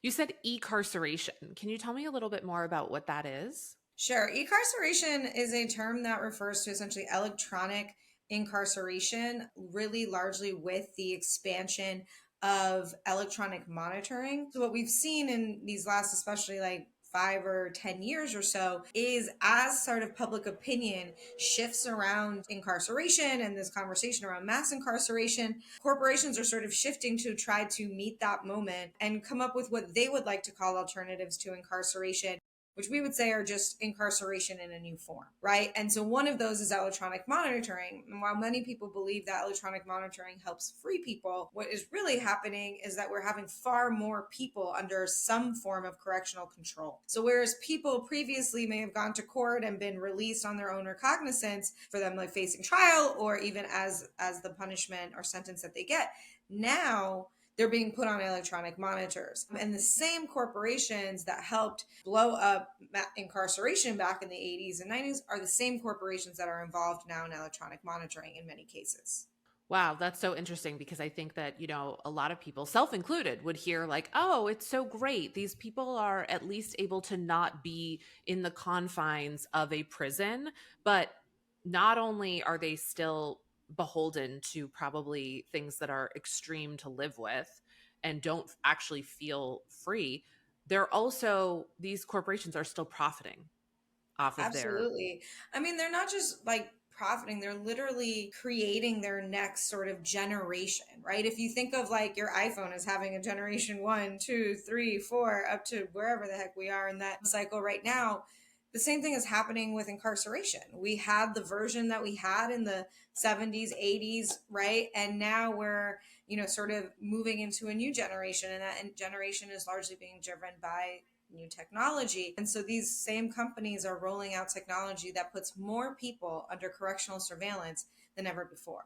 You said e-carceration. Can you tell me a little bit more about what that is? Sure. Incarceration is a term that refers to essentially electronic incarceration, really largely with the expansion of electronic monitoring. So, what we've seen in these last, especially like 5 or 10 years or so, is as sort of public opinion shifts around incarceration and this conversation around mass incarceration, corporations are sort of shifting to try to meet that moment and come up with what they would like to call alternatives to incarceration, which we would say are just incarceration in a new form, right? And so one of those is electronic monitoring. And while many people believe that electronic monitoring helps free people, what is really happening is that we're having far more people under some form of correctional control. So whereas people previously may have gone to court and been released on their own recognizance for them like facing trial or even as the punishment or sentence that they get, now they're being put on electronic monitors. And the same corporations that helped blow up incarceration back in the 80s and 90s are the same corporations that are involved now in electronic monitoring in many cases. Wow, that's so interesting because I think that, a lot of people, self included, would hear like, oh, it's so great. These people are at least able to not be in the confines of a prison. But not only are they still beholden to probably things that are extreme to live with and don't actually feel free, these corporations are still profiting off of their. Absolutely. I mean, they're not just like profiting, they're literally creating their next sort of generation, right? If you think of like your iPhone as having a generation one, two, three, four, up to wherever the heck we are in that cycle right now, the same thing is happening with incarceration. We had the version that we had in the 70s, 80s, right? And now we're, sort of moving into a new generation, and that generation is largely being driven by new technology. And so these same companies are rolling out technology that puts more people under correctional surveillance than ever before.